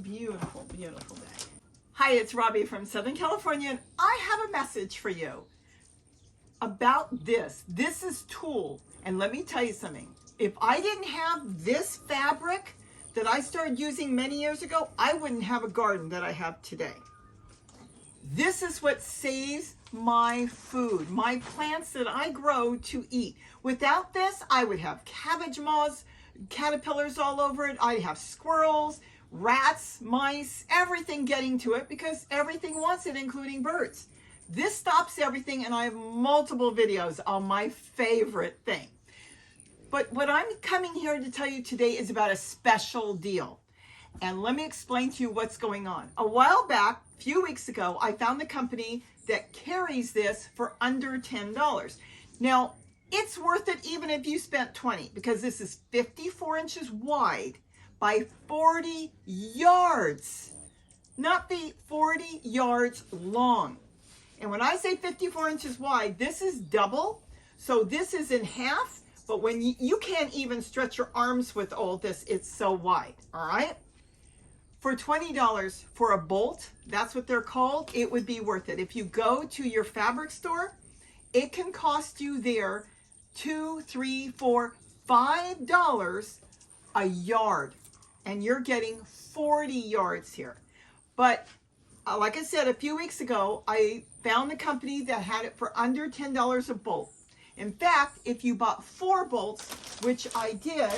beautiful, beautiful day. Hi, it's Robbie from Southern California, and I have a message for you about this. This is Tulle, and let me tell you something. If I didn't have this fabric that I started using many years ago, I wouldn't have a garden that I have today. This is what saves my food, my plants that I grow to eat. Without this, I would have cabbage moths, caterpillars all over it. I'd have squirrels, rats, mice, everything getting to it because everything wants it, including birds. This stops everything, and I have multiple videos on my favorite thing. But what I'm coming here to tell you today is about a special deal. And let me explain to you what's going on. A while back, a few weeks ago, I found the company that carries this for under $10. Now, it's worth it even if you spent $20, because this is 54 inches wide by 40 yards, not the 40 yards long. And when I say 54 inches wide, this is double. So this is in half, but when you can't even stretch your arms with all this, it's so wide, all right? For $20 for a bolt, that's what they're called, it would be worth it. If you go to your fabric store, it can cost you there $2, $3, $4, $5 a yard. And you're getting 40 yards here. But like I said, a few weeks ago, I found a company that had it for under $10 a bolt. In fact, if you bought 4 bolts, which I did,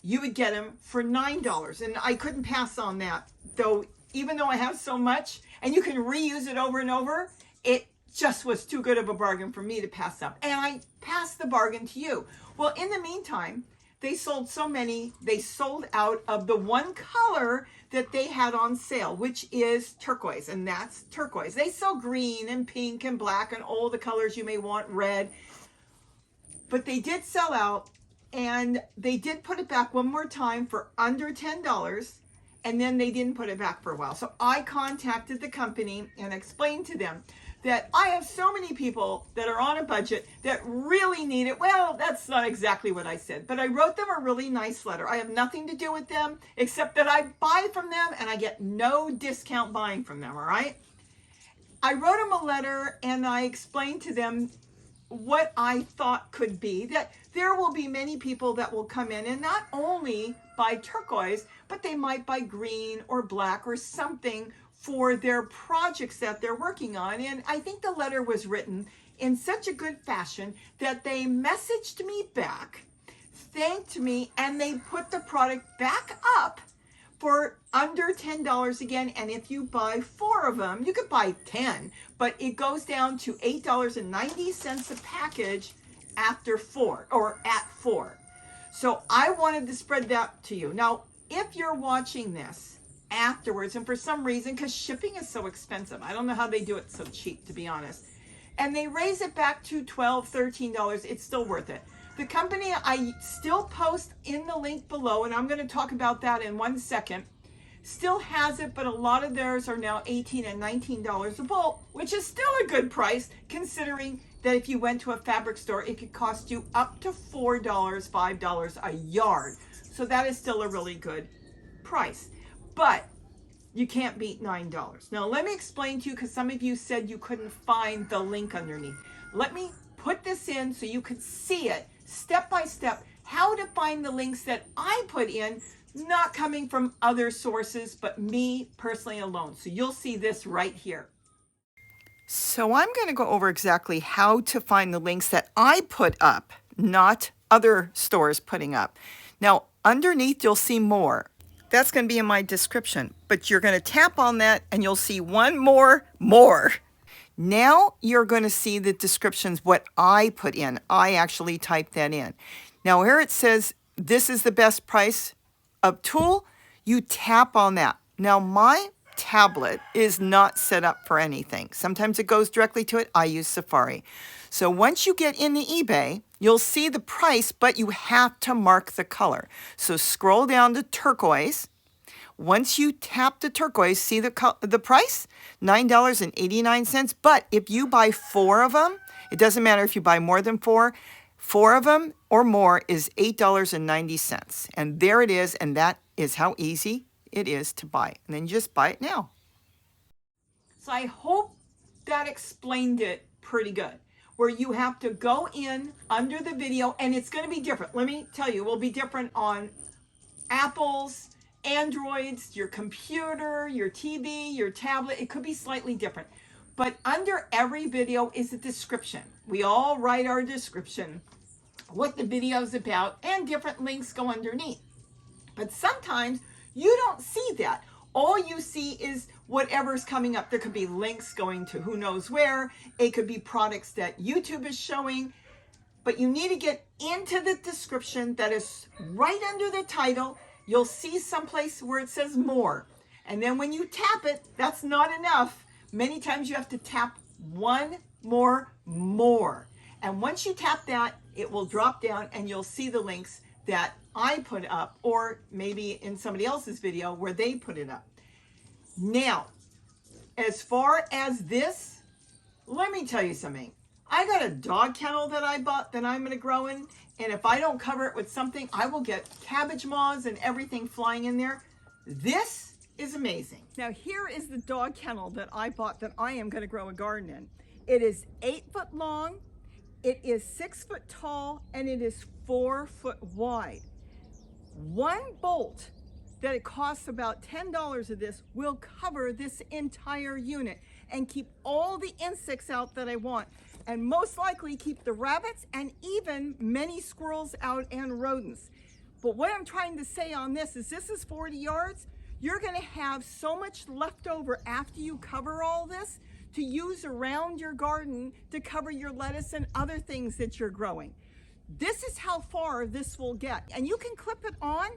you would get them for $9. And I couldn't pass on that. Though, even though I have so much, and you can reuse it over and over, it just was too good of a bargain for me to pass up. And I passed the bargain to you. Well, in the meantime, they sold so many, they sold out of the one color that they had on sale, which is turquoise, and that's turquoise. They sell green and pink and black and all the colors you may want, red. But they did sell out, and they did put it back one more time for under $10, and then they didn't put it back for a while. So I contacted the company and explained to them that I have so many people that are on a budget that really need it. Well, that's not exactly what I said, but I wrote them a really nice letter. I have nothing to do with them except that I buy from them and I get no discount buying from them, all right? I wrote them a letter and I explained to them what I thought could be, that there will be many people that will come in and not only buy turquoise, but they might buy green or black or something for their projects that they're working on. And I think the letter was written in such a good fashion that they messaged me back, thanked me, and they put the product back up for under $10 again. And if you buy 4 of them, you could buy 10, but it goes down to $8.90 a package after 4, or at 4. So I wanted to spread that to you. Now, if you're watching this afterwards, and for some reason, because shipping is so expensive, I don't know how they do it so cheap, to be honest, and they raise it back to $12, $13, it's still worth it. The company, I still post in the link below, and I'm going to talk about that in 1 second, still has it, but a lot of theirs are now $18 and $19 a bolt, which is still a good price, considering that if you went to a fabric store, it could cost you up to $4, $5 a yard. So that is still a really good price. But you can't beat $9. Now, let me explain to you, because some of you said you couldn't find the link underneath. Let me put this in so you could see it step by step, how to find the links that I put in, not coming from other sources, but me personally alone. So you'll see this right here. So I'm going to go over exactly how to find the links that I put up, not other stores putting up. Now, underneath, you'll see more. That's going to be in my description, but you're going to tap on that and you'll see one more. Now you're going to see the descriptions, what I put in. I actually typed that in. Now here it says, this is the best price of Tulle. You tap on that. Now my tablet is not set up for anything. Sometimes it goes directly to it. I use Safari. So once you get into eBay, you'll see the price, but you have to mark the color. So scroll down to turquoise. Once you tap the turquoise, see the price? $9.89. But if you buy 4 of them, it doesn't matter if you buy more than 4. 4 of them or more is $8.90. And there it is. And that is how easy it is to buy. And then you just buy it now. So I hope that explained it pretty good, where you have to go in under the video, and it's going to be different. Let me tell you, it will be different on Apples, Androids, your computer, your TV, your tablet. It could be slightly different. But under every video is a description. We all write our description, what the video is about, and different links go underneath. But sometimes you don't see that. All you see is whatever's coming up. There could be links going to who knows where. It could be products that YouTube is showing. But you need to get into the description that is right under the title. You'll see someplace where it says more. And then when you tap it, that's not enough. Many times you have to tap one more. And once you tap that, it will drop down and you'll see the links that I put up, or maybe in somebody else's video where they put it up. Now, as far as this, let me tell you something. I got a dog kennel that I bought that I'm going to grow in, and if I don't cover it with something, I will get cabbage moths and everything flying in there. This is amazing. Now, here is the dog kennel that I bought that I am going to grow a garden in. It is 8 foot long, it is 6 foot tall, and it is 4 foot wide. One bolt that it costs about $10 of this will cover this entire unit and keep all the insects out that I want, and most likely keep the rabbits and even many squirrels out and rodents. But what I'm trying to say on this is 40 yards. You're going to have so much left over after you cover all this to use around your garden to cover your lettuce and other things that you're growing. This is how far this will get. And you can clip it on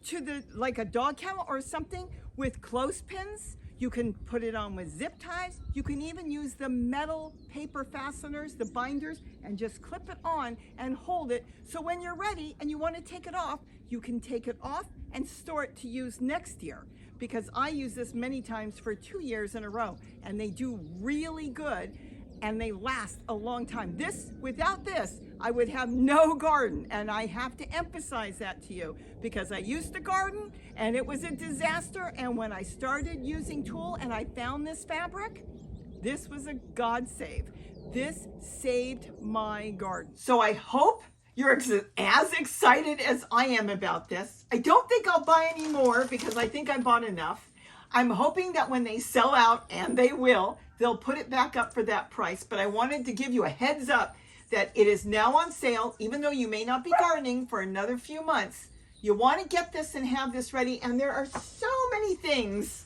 to the, like a dog kennel or something with clothespins. You can put it on with zip ties. You can even use the metal paper fasteners, the binders, and just clip it on and hold it. So when you're ready and you want to take it off, you can take it off and store it to use next year. Because I use this many times for 2 years in a row, and they do really good and they last a long time. Without this, I would have no garden, and I have to emphasize that to you because I used to garden and it was a disaster, and when I started using Tulle and I found this fabric, this was a God save. This saved my garden. So I hope you're as excited as I am about this. I don't think I'll buy any more because I think I bought enough. I'm hoping that when they sell out, and they will, they'll put it back up for that price. But I wanted to give you a heads up that it is now on sale, even though you may not be gardening for another few months. You want to get this and have this ready, and there are so many things,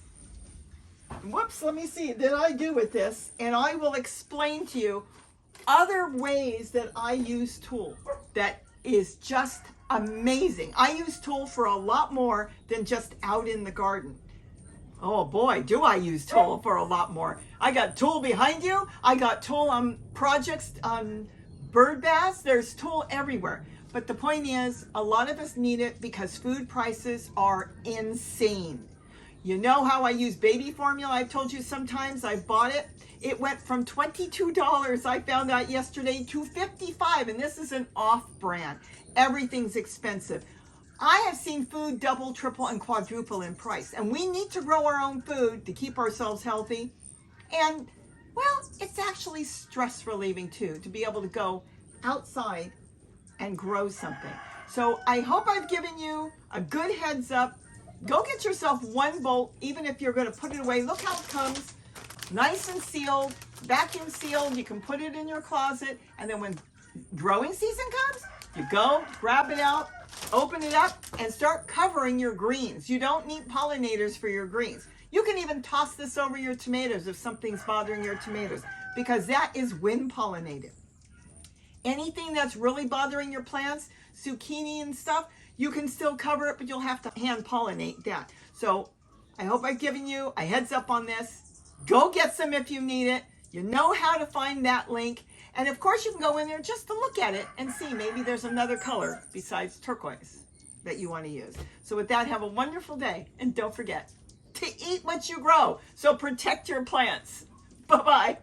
whoops, let me see, that I do with this, and I will explain to you other ways that I use Tulle that is just amazing. I use Tulle for a lot more than just out in the garden. Oh boy, do I use Tulle for a lot more. I got Tulle behind you. I got Tulle on projects on bird baths. There's Tulle everywhere. But the point is, a lot of us need it because food prices are insane. You know how I use baby formula? I've told you sometimes I bought it. It went from $22, I found out yesterday, to $55, and this is an off-brand. Everything's expensive. I have seen food double, triple, and quadruple in price, and we need to grow our own food to keep ourselves healthy. And, well, it's actually stress relieving too, to be able to go outside and grow something. So I hope I've given you a good heads up. Go get yourself one bolt, even if you're going to put it away. Look how it comes, nice and sealed, vacuum sealed. You can put it in your closet, and then when growing season comes, you go, grab it out, open it up, and start covering your greens. You don't need pollinators for your greens. You can even toss this over your tomatoes if something's bothering your tomatoes, because that is wind pollinated. Anything that's really bothering your plants, zucchini and stuff, you can still cover it, but you'll have to hand pollinate that. So I hope I've given you a heads up on this. Go get some if you need it. You know how to find that link. And of course you can go in there just to look at it and see maybe there's another color besides turquoise that you want to use. So with that, have a wonderful day. And don't forget to eat what you grow. So protect your plants. Bye-bye.